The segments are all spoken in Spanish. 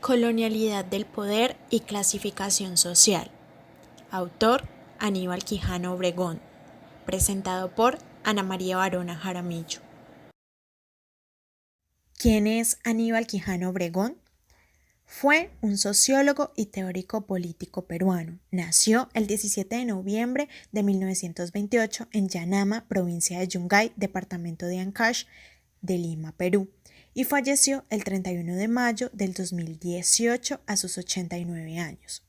Colonialidad del poder y clasificación social. Autor: Aníbal Quijano Obregón. Presentado por Ana María Barona Jaramillo. ¿Quién es Aníbal Quijano Obregón? Fue un sociólogo y teórico político peruano. Nació el 17 de noviembre de 1928 en Yanama, provincia de Yungay, departamento de Ancash, de Lima, Perú, y falleció el 31 de mayo del 2018 a sus 89 años.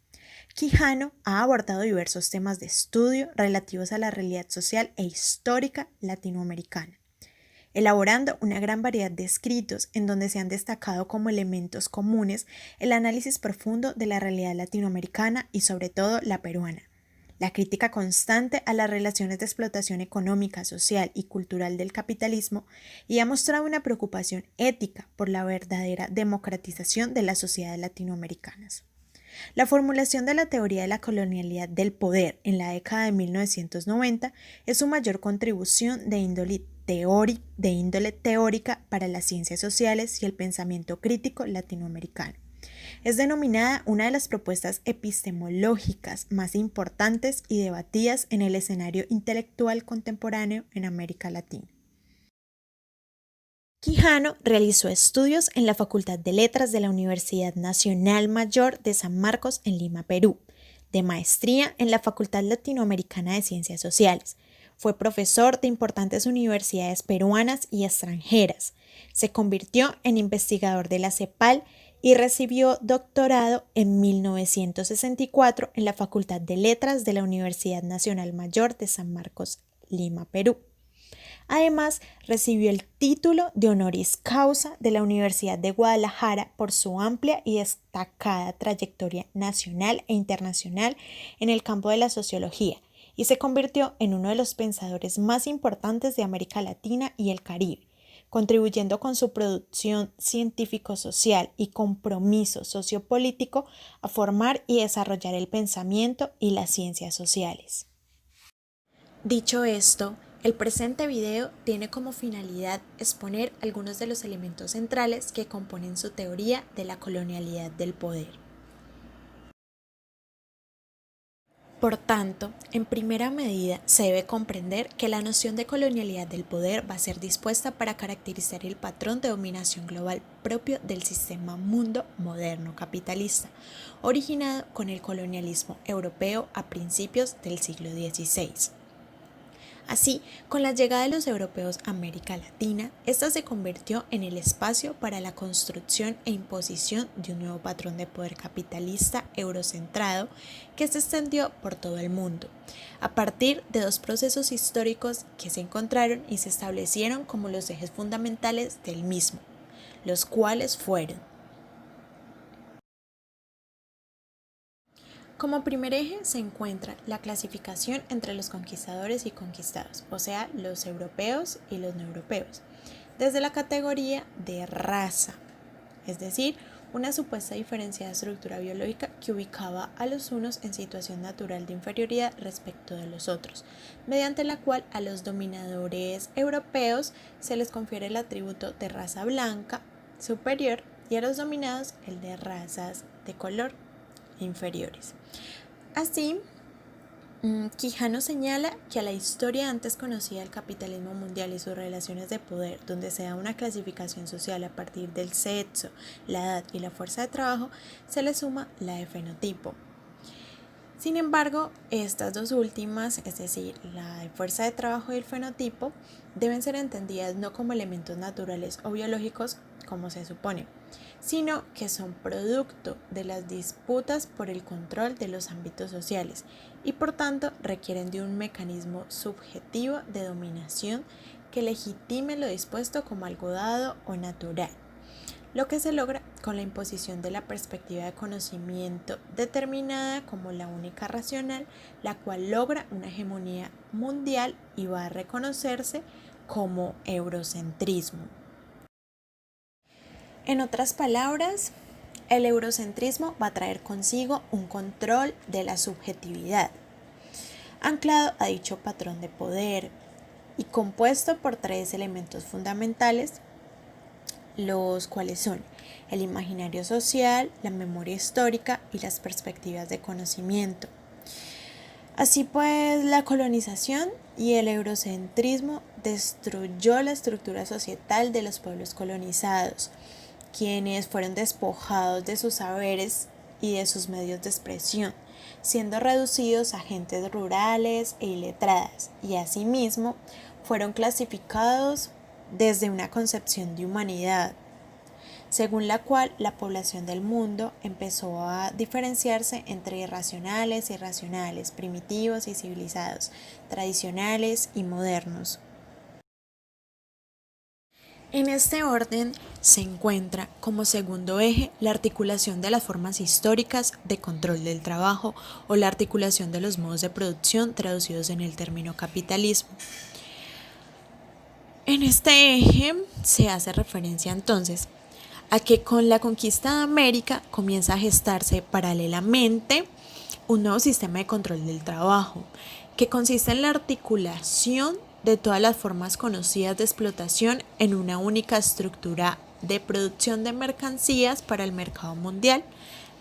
Quijano ha abordado diversos temas de estudio relativos a la realidad social e histórica latinoamericana, elaborando una gran variedad de escritos en donde se han destacado como elementos comunes el análisis profundo de la realidad latinoamericana y sobre todo la peruana, la crítica constante a las relaciones de explotación económica, social y cultural del capitalismo, y ha mostrado una preocupación ética por la verdadera democratización de las sociedades latinoamericanas. La formulación de la teoría de la colonialidad del poder en la década de 1990 es su mayor contribución de índole teórica para las ciencias sociales y el pensamiento crítico latinoamericano. Es denominada una de las propuestas epistemológicas más importantes y debatidas en el escenario intelectual contemporáneo en América Latina. Quijano realizó estudios en la Facultad de Letras de la Universidad Nacional Mayor de San Marcos en Lima, Perú, de maestría en la Facultad Latinoamericana de Ciencias Sociales. Fue profesor de importantes universidades peruanas y extranjeras. Se convirtió en investigador de la CEPAL y recibió doctorado en 1964 en la Facultad de Letras de la Universidad Nacional Mayor de San Marcos, Lima, Perú. Además, recibió el título de honoris causa de la Universidad de Guadalajara por su amplia y destacada trayectoria nacional e internacional en el campo de la sociología, y se convirtió en uno de los pensadores más importantes de América Latina y el Caribe, contribuyendo con su producción científico-social y compromiso sociopolítico a formar y desarrollar el pensamiento y las ciencias sociales. Dicho esto, el presente video tiene como finalidad exponer algunos de los elementos centrales que componen su teoría de la colonialidad del poder. Por tanto, en primera medida se debe comprender que la noción de colonialidad del poder va a ser dispuesta para caracterizar el patrón de dominación global propio del sistema mundo moderno capitalista, originado con el colonialismo europeo a principios del siglo XVI. Así, con la llegada de los europeos a América Latina, esta se convirtió en el espacio para la construcción e imposición de un nuevo patrón de poder capitalista eurocentrado que se extendió por todo el mundo, a partir de dos procesos históricos que se encontraron y se establecieron como los ejes fundamentales del mismo, los cuales fueron: como primer eje se encuentra la clasificación entre los conquistadores y conquistados, o sea, los europeos y los no europeos, desde la categoría de raza, es decir, una supuesta diferencia de estructura biológica que ubicaba a los unos en situación natural de inferioridad respecto de los otros, mediante la cual a los dominadores europeos se les confiere el atributo de raza blanca superior y a los dominados el de razas de color inferiores. Así, Quijano señala que a la historia antes conocida del capitalismo mundial y sus relaciones de poder, donde se da una clasificación social a partir del sexo, la edad y la fuerza de trabajo, se le suma la de fenotipo. Sin embargo, estas dos últimas, es decir, la de fuerza de trabajo y el fenotipo, deben ser entendidas no como elementos naturales o biológicos, como se supone, sino que son producto de las disputas por el control de los ámbitos sociales y por tanto requieren de un mecanismo subjetivo de dominación que legitime lo dispuesto como algo dado o natural, lo que se logra con la imposición de la perspectiva de conocimiento determinada como la única racional, la cual logra una hegemonía mundial y va a reconocerse como eurocentrismo. En otras palabras, el eurocentrismo va a traer consigo un control de la subjetividad, anclado a dicho patrón de poder y compuesto por tres elementos fundamentales los cuales son el imaginario social, la memoria histórica y las perspectivas de conocimiento. Así pues, la colonización y el eurocentrismo destruyó la estructura societal de los pueblos colonizados, quienes fueron despojados de sus saberes y de sus medios de expresión, siendo reducidos a gentes rurales e iletradas, y asimismo fueron clasificados desde una concepción de humanidad, según la cual la población del mundo empezó a diferenciarse entre irracionales y irracionales, primitivos y civilizados, tradicionales y modernos. En este orden se encuentra como segundo eje la articulación de las formas históricas de control del trabajo o la articulación de los modos de producción traducidos en el término capitalismo. En este eje se hace referencia entonces a que con la conquista de América comienza a gestarse paralelamente un nuevo sistema de control del trabajo, que consiste en la articulación de todas las formas conocidas de explotación en una única estructura de producción de mercancías para el mercado mundial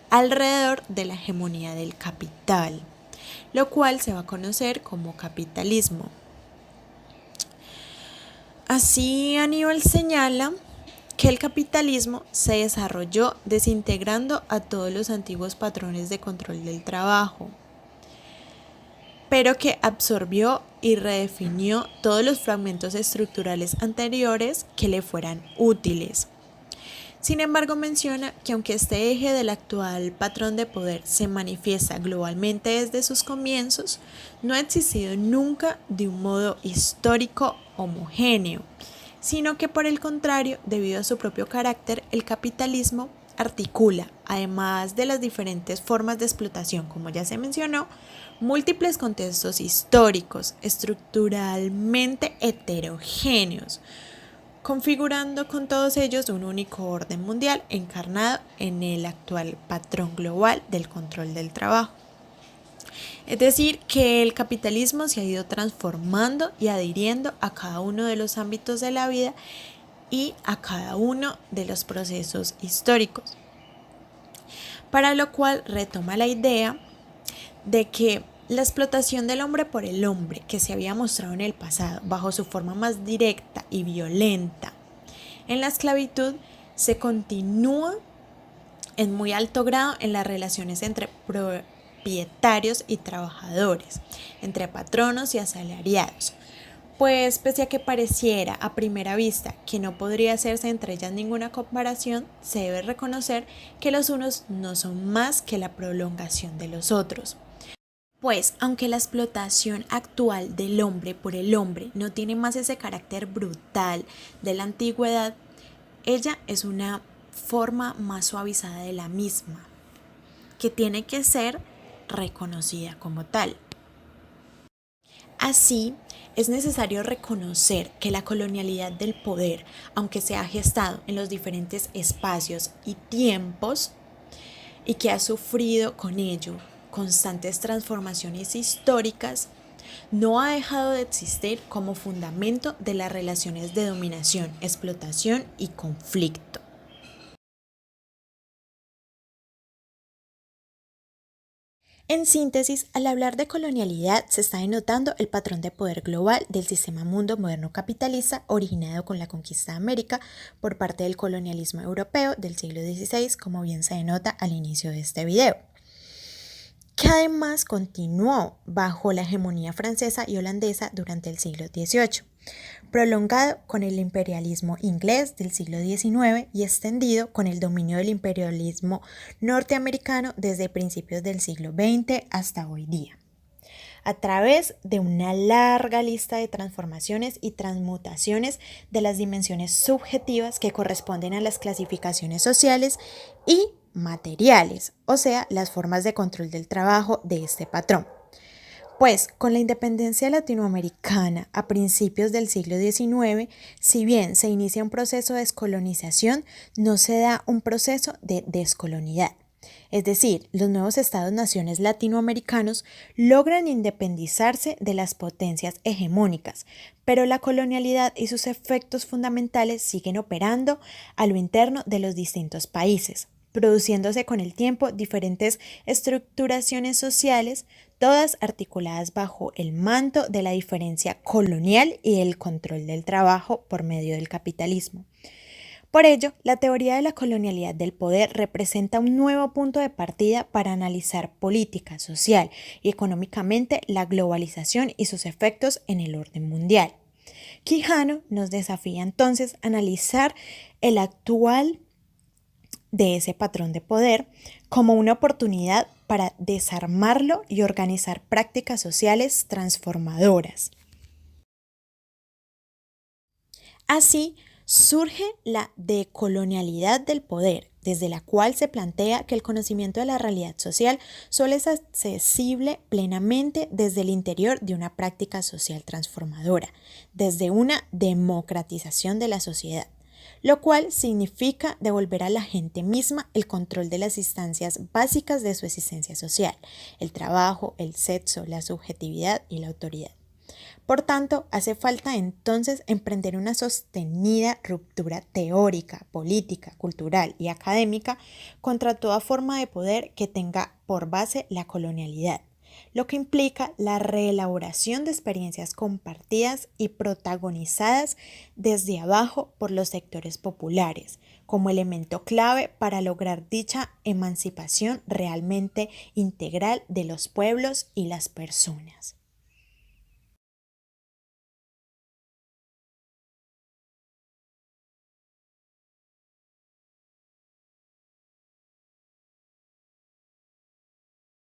alrededor de la hegemonía del capital, lo cual se va a conocer como capitalismo. Así, Aníbal señala que el capitalismo se desarrolló desintegrando a todos los antiguos patrones de control del trabajo, pero que absorbió y redefinió todos los fragmentos estructurales anteriores que le fueran útiles. Sin embargo, menciona que aunque este eje del actual patrón de poder se manifiesta globalmente desde sus comienzos, no ha existido nunca de un modo histórico homogéneo, sino que por el contrario, debido a su propio carácter, el capitalismo articula, además de las diferentes formas de explotación, como ya se mencionó, múltiples contextos históricos, estructuralmente heterogéneos, configurando con todos ellos un único orden mundial encarnado en el actual patrón global del control del trabajo. Es decir, que el capitalismo se ha ido transformando y adhiriendo a cada uno de los ámbitos de la vida y a cada uno de los procesos históricos, para lo cual retoma la idea de que la explotación del hombre por el hombre que se había mostrado en el pasado bajo su forma más directa y violenta en la esclavitud se continúa en muy alto grado en las relaciones entre propietarios y trabajadores, entre patronos y asalariados, pues pese a que pareciera a primera vista que no podría hacerse entre ellas ninguna comparación, se debe reconocer que los unos no son más que la prolongación de los otros. Pues, aunque la explotación actual del hombre por el hombre no tiene más ese carácter brutal de la antigüedad, ella es una forma más suavizada de la misma, que tiene que ser reconocida como tal. Así, es necesario reconocer que la colonialidad del poder, aunque se ha gestado en los diferentes espacios y tiempos, y que ha sufrido con ello constantes transformaciones históricas, no ha dejado de existir como fundamento de las relaciones de dominación, explotación y conflicto. En síntesis, al hablar de colonialidad se está denotando el patrón de poder global del sistema mundo moderno capitalista originado con la conquista de América por parte del colonialismo europeo del siglo XVI, como bien se denota al inicio de este video, que además continuó bajo la hegemonía francesa y holandesa durante el siglo XVIII, prolongado con el imperialismo inglés del siglo XIX y extendido con el dominio del imperialismo norteamericano desde principios del siglo XX hasta hoy día, a través de una larga lista de transformaciones y transmutaciones de las dimensiones subjetivas que corresponden a las clasificaciones sociales y materiales, o sea, las formas de control del trabajo de este patrón. Pues con la independencia latinoamericana a principios del siglo XIX, si bien se inicia un proceso de descolonización, no se da un proceso de descolonidad, Es decir, los nuevos estados-naciones latinoamericanos logran independizarse de las potencias hegemónicas, pero la colonialidad y sus efectos fundamentales siguen operando a lo interno de los distintos países, produciéndose con el tiempo diferentes estructuraciones sociales, todas articuladas bajo el manto de la diferencia colonial y el control del trabajo por medio del capitalismo. Por ello, la teoría de la colonialidad del poder representa un nuevo punto de partida para analizar política, social y económicamente la globalización y sus efectos en el orden mundial. Quijano nos desafía entonces a analizar el actual de ese patrón de poder como una oportunidad para desarmarlo y organizar prácticas sociales transformadoras. Así, surge la decolonialidad del poder, desde la cual se plantea que el conocimiento de la realidad social solo es accesible plenamente desde el interior de una práctica social transformadora, desde una democratización de la sociedad, lo cual significa devolver a la gente misma el control de las instancias básicas de su existencia social, el trabajo, el sexo, la subjetividad y la autoridad. Por tanto, hace falta entonces emprender una sostenida ruptura teórica, política, cultural y académica contra toda forma de poder que tenga por base la colonialidad, lo que implica la reelaboración de experiencias compartidas y protagonizadas desde abajo por los sectores populares, como elemento clave para lograr dicha emancipación realmente integral de los pueblos y las personas.